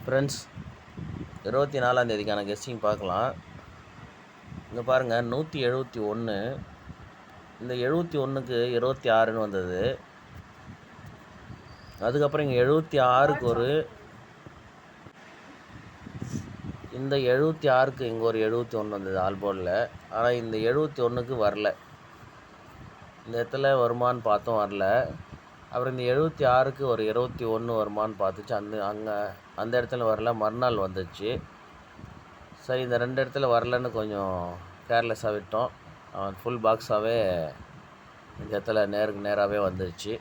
Friends, 24ஆம் தேதிக்கான கெஸ்டிங் பார்க்கலாம். இங்கே பாருங்கள், 171. இந்த 71க்கு 26ன்னு வந்தது. அதுக்கப்புறம் இங்கே 76க்கு இந்த 76க்கு இங்கே ஒரு 71 வந்தது ஆல்போர்டில். ஆனால் இந்த 71க்கு வரல. இந்த இடத்துல வருமானு பார்த்தோம், வரல. அப்புறம் இந்த 76க்கு ஒரு 21 வருமானு பார்த்துச்சு, அந்த இடத்துல வரல. மறுநாள் வந்துச்சு. சரி, இந்த 2 இடத்துல வரலன்னு கொஞ்சம் கேர்லெஸ்ஸாக விட்டோம். ஃபுல் பாக்ஸாகவே இந்த இடத்துல நேருக்கு நேராகவே வந்துருச்சு.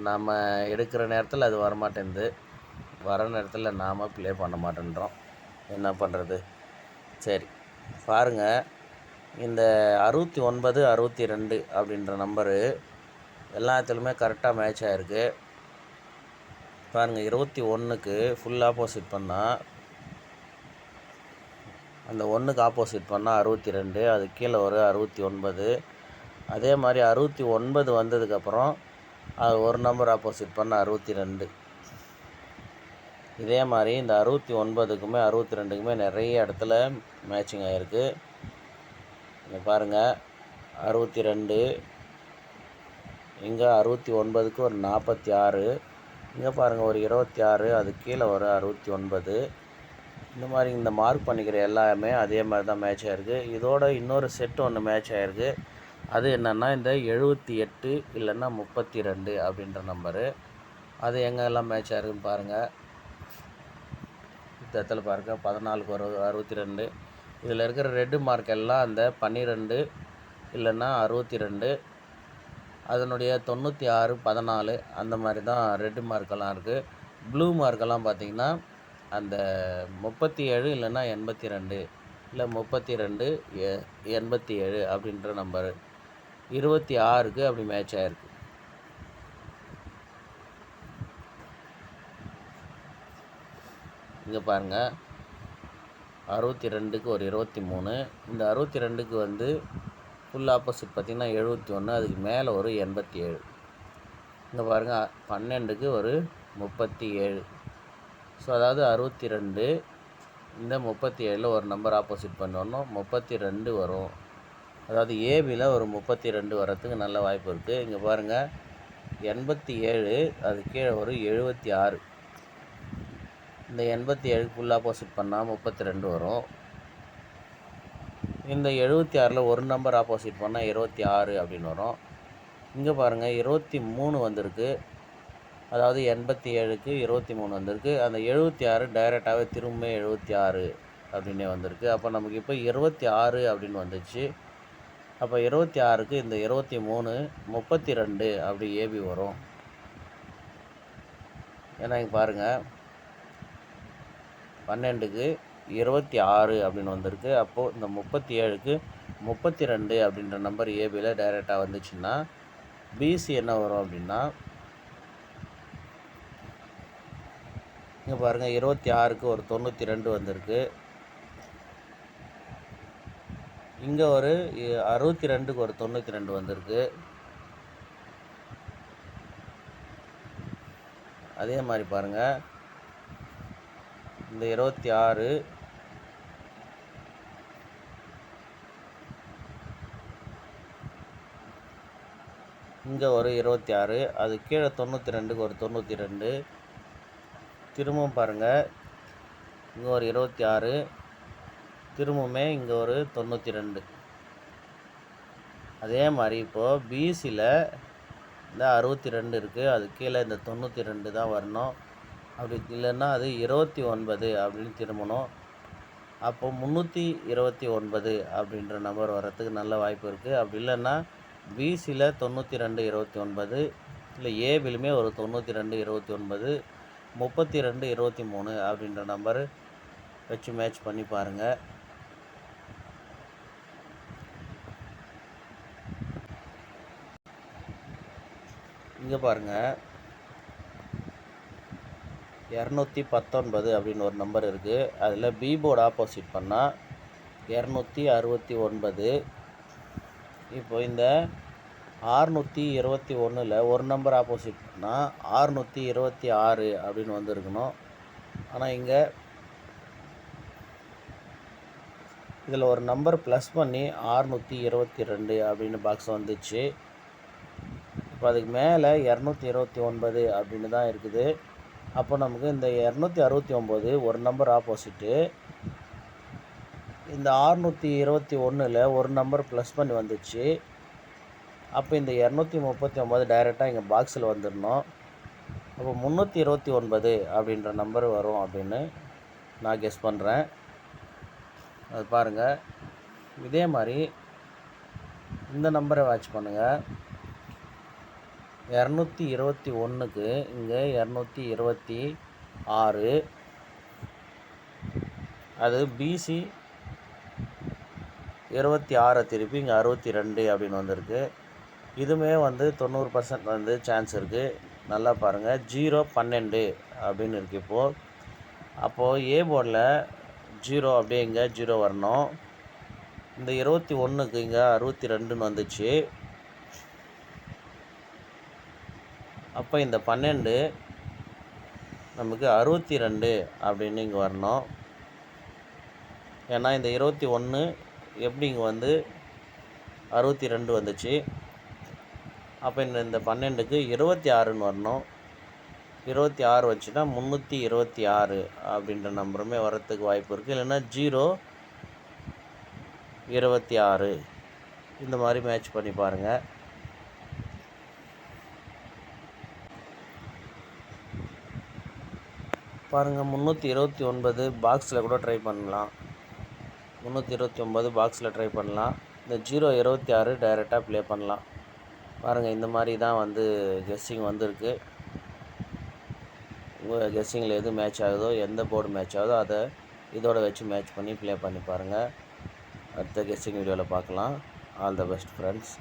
நம்ம எடுக்கிற நேரத்தில் அது வரமாட்டேங்குது, வர நேரத்தில் நாம் ப்ளே பண்ண மாட்டேன்றோம். என்ன பண்ணுறது? சரி பாருங்கள், இந்த 69, 62 அப்படின்ற நம்பரு எல்லாத்துலேயுமே கரெக்டாக மேட்ச் ஆகிருக்கு. பாருங்கள், 21க்கு ஃபுல் ஆப்போசிட் பண்ணால், அந்த 1க்கு ஆப்போசிட் பண்ணால் 62, அது கீழே ஒரு 69. அதே மாதிரி 69 வந்ததுக்கப்புறம் அது ஒரு நம்பர் ஆப்போசிட் பண்ணால் 62. இதே மாதிரி இந்த 69க்குமே 62க்குமே நிறைய இடத்துல மேட்சிங் ஆகிருக்கு. இங்கே பாருங்கள், 62, இங்கே 69க்கு ஒரு 46, இங்கே பாருங்கள் ஒரு 26, அது கீழே ஒரு 69. இந்த மாதிரி இந்த மார்க் பண்ணிக்கிற எல்லாமே அதே மாதிரி தான் மேட்ச் ஆகிருக்கு. இதோட இன்னொரு செட்டு ஒன்று மேட்ச் ஆகிருக்கு. அது என்னென்னா இந்த 78 இல்லைன்னா 32 அப்படின்ற நம்பரு. அது எங்கெல்லாம் மேட்ச் ஆகிருக்குன்னு பாருங்கள். இந்த இடத்துல பாருங்கள், 14க்கு ஒரு 62. இதில் இருக்கிற ரெட்டு மார்க் எல்லாம் அந்த 12 இல்லைன்னா 62, அதனுடைய 96, 14 அந்த மாதிரி தான் ரெட்டு மார்க்கெல்லாம் இருக்குது. ப்ளூ மார்க்கெல்லாம் பார்த்திங்கன்னா அந்த 37 இல்லைன்னா 82 இல்லை 32, 87 அப்படின்ற நம்பரு 26க்கு அப்படி மேட்ச் ஆகிருக்கு. இங்கே பாருங்கள், 62க்கு ஒரு 23. இந்த 62க்கு வந்து ஃபுல் ஆப்போசிட் பார்த்திங்கன்னா 71, அதுக்கு மேலே ஒரு 87. இங்கே பாருங்கள், 12க்கு ஒரு 37. ஸோ அதாவது 62, இந்த 37 ஒரு நம்பர் ஆப்போசிட் பண்ணணும், 32 வரும். அதாவது ஏபியில் ஒரு 32 வரத்துக்கு நல்ல வாய்ப்பு இருக்குது. இங்கே பாருங்கள், 87, அது கீழே ஒரு 76. இந்த 87 ஃபுல் ஆப்போசிட் பண்ணால் 32 வரும். இந்த 76ல் ஒரு நம்பர் ஆப்போசிட் பண்ணால் 26 அப்படின்னு வரும். இங்கே பாருங்கள், 23 வந்திருக்கு. அதாவது 87க்கு 23 வந்திருக்கு. அந்த 76 டைரெக்டாகவே திரும்ப 76 அப்படின்னே வந்திருக்கு. அப்போ நமக்கு இப்போ 26 அப்படின்னு வந்துச்சு. அப்போ 26க்கு இந்த 23, 32 அப்படி ஏபி வரும். ஏன்னா இங்கே பாருங்கள், 12க்கு 26 அப்படின்னு வந்திருக்கு. அப்போது இந்த 37க்கு 32 அப்படின்ற நம்பர் ஏபியில் டைரெக்டாக வந்துச்சுன்னா பிசி என்ன வரும் அப்படின்னா, இங்கே பாருங்கள், 26க்கு ஒரு 92 வந்திருக்கு. இங்கே ஒரு 62க்கு ஒரு 92 வந்திருக்கு. அதே மாதிரி பாருங்கள், இந்த 26, இங்கே ஒரு 26, அது கீழே 92க்கு ஒரு 92. திரும்பவும் பாருங்கள், இங்கே ஒரு 26, திரும்பவுமே இங்கே ஒரு 92. அதே மாதிரி இப்போது பிசியில் இந்த 62 இருக்குது, அது கீழே இந்த 92 தான் வரணும். அப்படி இல்லைன்னா அது 29 அப்படின்னு திரும்பணும். அப்போது 329 அப்படின்ற நம்பர் வரத்துக்கு நல்ல வாய்ப்பு இருக்குது. அப்படி இல்லைன்னா பிசியில் 92, 29, இல்லை ஏபிலுமே ஒரு 92, 29, 32, 23 அப்படின்ற நம்பர் வச்சு மேட்ச் பண்ணி பாருங்கள். இங்கே பாருங்கள், 219 அப்படின்னு ஒரு நம்பர் இருக்குது. அதில் பி போர்டு ஆப்போசிட் பண்ணால் 269. இப்போ இந்த 621ல் ஒரு நம்பர் ஆப்போசிட்னா 626 அப்படின்னு வந்துருக்கணும். ஆனால் இங்கே இதில் ஒரு நம்பர் ப்ளஸ் பண்ணி 622 அப்படின்னு பாக்ஸ் வந்துச்சு. இப்போ அதுக்கு மேலே 229 அப்படின்னு தான் இருக்குது. அப்போ நமக்கு இந்த 269 ஒரு நம்பர் ஆப்போசிட்டு, இந்த 621ல் ஒரு நம்பர் ப்ளஸ் பண்ணி வந்துச்சு. அப்போ இந்த 239 டைரெக்டாக இங்கே பாக்ஸில் வந்துடணும். அப்போ 329 அப்படின்ற நம்பர் வரும் அப்படின்னு நான் கெஸ் பண்ணுறேன். அது பாருங்கள். இதே மாதிரி இந்த நம்பரை வாட்ச் பண்ணுங்கள். 221க்கு இங்கே 226, அது பிசி 26 திருப்பி இங்கே 62 அப்படின்னு வந்திருக்கு. இதுவுமே வந்து 90% வந்து சான்ஸ் இருக்குது. நல்லா பாருங்கள். 012 அப்படின்னு இருக்குது இப்போது. அப்போது ஏ போர்டில் 0 அப்படியே இங்கே 0 வரணும். இந்த 21க்கு இங்கே 62ன்னு வந்துச்சு. அப்போ இந்த 12 நமக்கு 62 அப்படின்னு இங்கே வரணும். ஏன்னா இந்த 21 எப்படி இங்கே வந்து 62 வந்துச்சு. அப்போ இந்த 12க்கு 26ன்னு வரணும். 26 வச்சுன்னா 326 அப்படின்ற நம்பருமே வரத்துக்கு வாய்ப்பு இருக்குது. இல்லைன்னா 026 இந்த மாதிரி மேட்ச் பண்ணி பாருங்கள். பாருங்கள், 329 பாக்ஸில் கூட ட்ரை பண்ணலாம். 329 பாக்ஸில் ட்ரை பண்ணலாம். இந்த 026 டைரெக்டாக ப்ளே பண்ணலாம். பாருங்கள், இந்த மாதிரி தான் வந்து கெஸ்ஸிங் வந்திருக்கு. உங்கள் கெஸ்ஸிங்கில் எது மேட்ச் ஆகுதோ, எந்த போர்டு மேட்ச் ஆகுதோ அதை இதோட வச்சு மேட்ச் பண்ணி ப்ளே பண்ணி பாருங்கள். அடுத்த கெஸ்ஸிங் வீடியோவில் பார்க்கலாம். All the best friends.